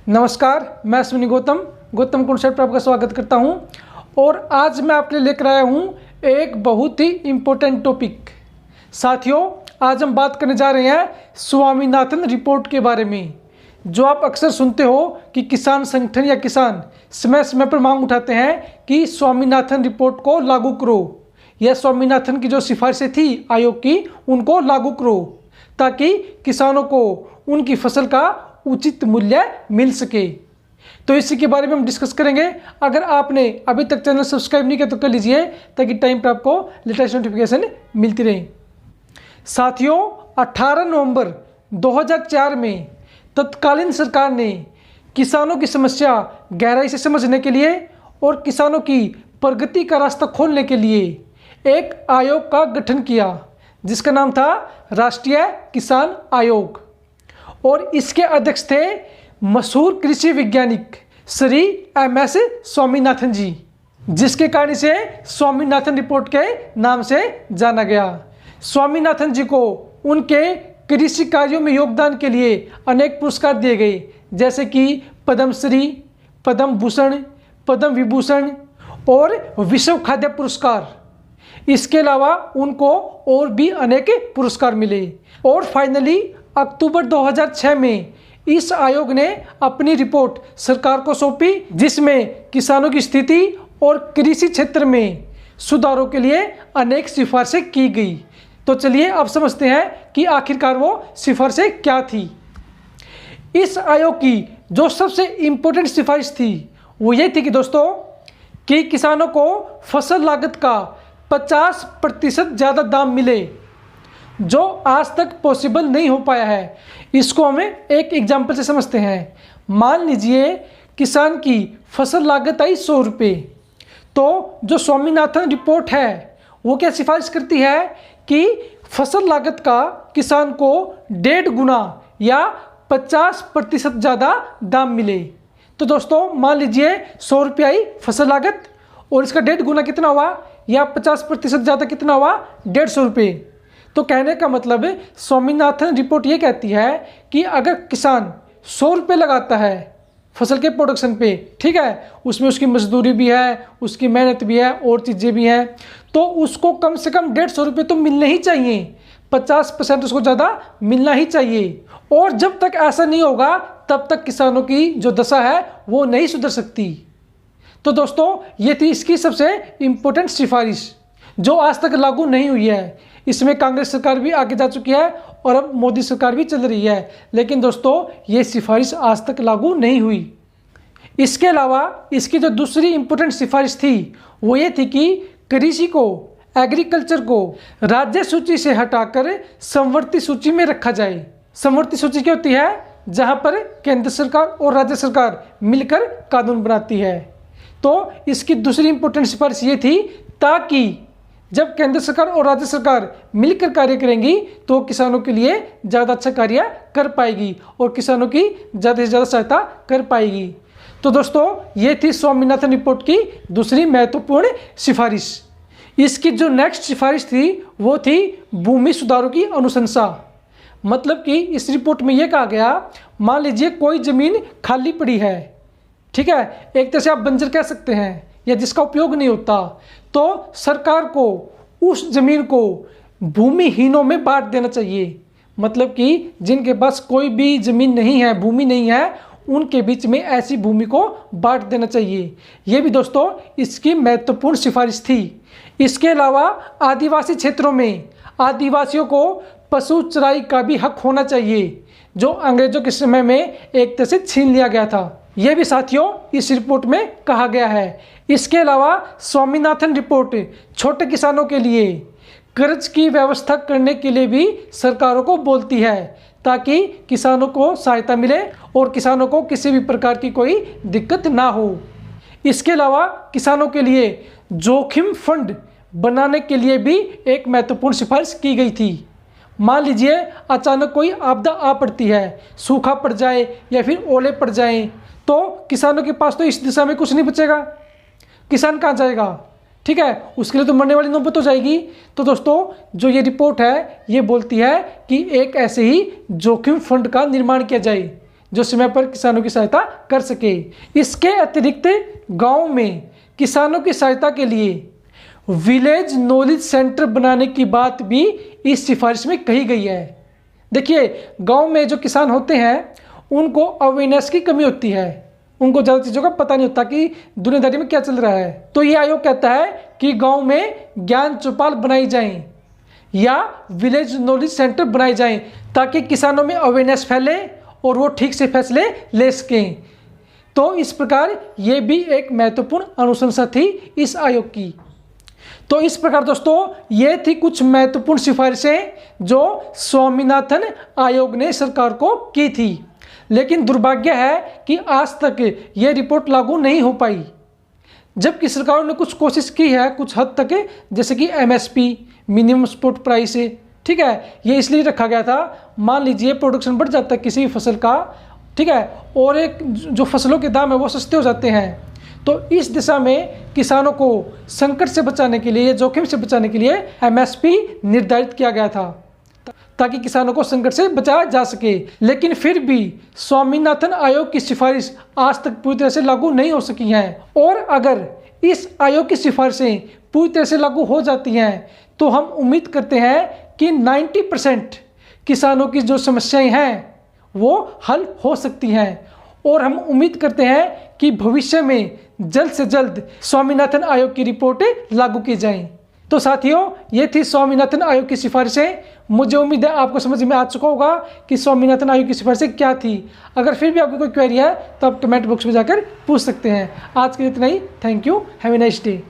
नमस्कार, मैं अश्विनी गौतम कॉन्सेप्ट पर आपका स्वागत करता हूं। और आज मैं आपके लिए लेकर आया हूं एक बहुत ही इम्पोर्टेंट टॉपिक। साथियों, आज हम बात करने जा रहे हैं स्वामीनाथन रिपोर्ट के बारे में। जो आप अक्सर सुनते हो कि किसान संगठन या किसान समय समय पर मांग उठाते हैं कि स्वामीनाथन रिपोर्ट को लागू करो, या स्वामीनाथन की जो सिफारिशें थी आयोग की उनको लागू करो, ताकि किसानों को उनकी फसल का उचित मूल्य मिल सके। तो इसी के बारे में हम डिस्कस करेंगे। अगर आपने अभी तक चैनल सब्सक्राइब नहीं किया तो कर लीजिए, ताकि टाइम पर आपको लेटेस्ट नोटिफिकेशन मिलती रहे। साथियों, 18 नवंबर 2004 में तत्कालीन सरकार ने किसानों की समस्या गहराई से समझने के लिए और किसानों की प्रगति का रास्ता खोलने के लिए एक आयोग का गठन किया, जिसका नाम था राष्ट्रीय किसान आयोग। और इसके अध्यक्ष थे मशहूर कृषि वैज्ञानिक श्री MS स्वामीनाथन जी, जिसके कारण से स्वामीनाथन रिपोर्ट के नाम से जाना गया। स्वामीनाथन जी को उनके कृषि कार्यों में योगदान के लिए अनेक पुरस्कार दिए गए, जैसे कि पद्मश्री, पद्म भूषण, पद्म विभूषण और विश्व खाद्य पुरस्कार। इसके अलावा उनको और भी अनेक पुरस्कार मिले। और फाइनली अक्टूबर 2006 में इस आयोग ने अपनी रिपोर्ट सरकार को सौंपी, जिसमें किसानों की स्थिति और कृषि क्षेत्र में सुधारों के लिए अनेक सिफारिशें की गई। तो चलिए अब समझते हैं कि आखिरकार वो सिफारिशें क्या थी। इस आयोग की जो सबसे इम्पोर्टेंट सिफारिश थी वो ये थी कि दोस्तों, कि किसानों को फसल लागत का 50% ज़्यादा दाम मिले, जो आज तक पॉसिबल नहीं हो पाया है। इसको हमें एक एग्जाम्पल से समझते हैं। मान लीजिए किसान की फसल लागत आई 100 रुपये, तो जो स्वामीनाथन रिपोर्ट है वो क्या सिफारिश करती है कि फसल लागत का किसान को 1.5 गुना या 50% ज़्यादा दाम मिले। तो दोस्तों, मान लीजिए 100 रुपये आई फसल लागत और इसका 1.5 गुना कितना हुआ, या 50% ज़्यादा कितना हुआ, 150 रुपये। तो कहने का मतलब स्वामीनाथन रिपोर्ट ये कहती है कि अगर किसान 100 रुपये लगाता है फसल के प्रोडक्शन पे, ठीक है, उसमें उसकी मजदूरी भी है, उसकी मेहनत भी है और चीज़ें भी हैं, तो उसको कम से कम 150 रुपये तो मिलने ही चाहिए। 50% उसको ज़्यादा मिलना ही चाहिए। और जब तक ऐसा नहीं होगा तब तक किसानों की जो दशा है वो नहीं सुधर सकती। तो दोस्तों, ये थी इसकी सबसे इम्पोर्टेंट सिफारिश, जो आज तक लागू नहीं हुई है। इसमें कांग्रेस सरकार भी आगे जा चुकी है और अब मोदी सरकार भी चल रही है, लेकिन दोस्तों ये सिफारिश आज तक लागू नहीं हुई। इसके अलावा इसकी जो दूसरी इम्पोर्टेंट सिफारिश थी वो ये थी कि कृषि को, एग्रीकल्चर को राज्य सूची से हटाकर समवर्ती सूची में रखा जाए। समवर्ती सूची क्या होती है? जहाँ पर केंद्र सरकार और राज्य सरकार मिलकर कानून बनाती है। तो इसकी दूसरी इम्पोर्टेंट सिफारिश ये थी, ताकि जब केंद्र सरकार और राज्य सरकार मिलकर कार्य करेंगी तो किसानों के लिए ज़्यादा अच्छा कार्य कर पाएगी और किसानों की ज़्यादा से ज़्यादा सहायता कर पाएगी। तो दोस्तों, ये थी स्वामीनाथन रिपोर्ट की दूसरी महत्वपूर्ण सिफारिश। इसकी जो नेक्स्ट सिफारिश थी वो थी भूमि सुधारों की अनुशंसा। मतलब कि इस रिपोर्ट में ये कहा गया, मान लीजिए कोई ज़मीन खाली पड़ी है, ठीक है, एक तरह से आप बंजर कह सकते हैं, या जिसका उपयोग नहीं होता, तो सरकार को उस जमीन को भूमिहीनों में बांट देना चाहिए। मतलब कि जिनके पास कोई भी जमीन नहीं है, भूमि नहीं है, उनके बीच में ऐसी भूमि को बांट देना चाहिए। ये भी दोस्तों इसकी महत्वपूर्ण सिफारिश थी। इसके अलावा आदिवासी क्षेत्रों में आदिवासियों को पशु चराई का भी हक होना चाहिए, जो अंग्रेजों के समय में एक तरह से छीन लिया गया था। यह भी साथियों इस रिपोर्ट में कहा गया है। इसके अलावा स्वामीनाथन रिपोर्ट छोटे किसानों के लिए कर्ज की व्यवस्था करने के लिए भी सरकारों को बोलती है, ताकि किसानों को सहायता मिले और किसानों को किसी भी प्रकार की कोई दिक्कत ना हो। इसके अलावा किसानों के लिए जोखिम फंड बनाने के लिए भी एक महत्वपूर्ण सिफारिश की गई थी। मान लीजिए अचानक कोई आपदा आ पड़ती है, सूखा पड़ जाए या फिर ओले पड़ जाएं, तो किसानों के पास तो इस दिशा में कुछ नहीं बचेगा। किसान कहाँ जाएगा? ठीक है, उसके लिए तो मरने वाली नौबत हो जाएगी। तो दोस्तों, जो ये रिपोर्ट है ये बोलती है कि एक ऐसे ही जोखिम फंड का निर्माण किया जाए, जो समय पर किसानों की सहायता कर सके। इसके अतिरिक्त गांव में किसानों की सहायता के लिए विलेज नॉलेज सेंटर बनाने की बात भी इस सिफारिश में कही गई है। देखिए, गांव में जो किसान होते हैं उनको अवेयरनेस की कमी होती है, उनको ज़्यादा चीज़ों का पता नहीं होता कि दुनियादारी में क्या चल रहा है। तो ये आयोग कहता है कि गांव में ज्ञान चौपाल बनाई जाए या विलेज नॉलेज सेंटर बनाए जाएं, ताकि किसानों में अवेयरनेस फैले और वो ठीक से फैसले ले सकें। तो इस प्रकार ये भी एक महत्वपूर्ण अनुशंसा थी इस आयोग की। तो इस प्रकार दोस्तों ये थी कुछ महत्वपूर्ण सिफारिशें जो स्वामीनाथन आयोग ने सरकार को की थी। लेकिन दुर्भाग्य है कि आज तक ये रिपोर्ट लागू नहीं हो पाई, जबकि सरकारों ने कुछ कोशिश की है कुछ हद तक, जैसे कि MSP मिनिमम सपोर्ट प्राइस, ठीक है, ये इसलिए रखा गया था, मान लीजिए प्रोडक्शन बढ़ जाता है किसी भी फसल का, ठीक है, और एक जो फसलों के दाम है वो सस्ते हो जाते हैं। तो इस दिशा में किसानों को संकट से बचाने के लिए, जोखिम से बचाने के लिए MSP निर्धारित किया गया था, ताकि किसानों को संकट से बचाया जा सके। लेकिन फिर भी स्वामीनाथन आयोग की सिफारिश आज तक पूरी तरह से लागू नहीं हो सकी हैं, और अगर इस आयोग की सिफारिशें पूरी तरह से लागू हो जाती हैं तो हम उम्मीद करते हैं कि 90% किसानों की जो समस्याएं हैं वो हल हो सकती हैं, और हम उम्मीद करते हैं कि भविष्य में जल्द से जल्द स्वामीनाथन आयोग की रिपोर्टें लागू की जाएं। तो साथियों, ये थी स्वामीनाथन आयोग की सिफारिशें। मुझे उम्मीद है आपको समझ में आ चुका होगा कि स्वामीनाथन आयोग की सिफारिशें क्या थी। अगर फिर भी आपकी कोई क्वेरी है तो आप कमेंट बॉक्स में जाकर पूछ सकते हैं। आज के लिए इतना ही। Thank you. Have a nice day.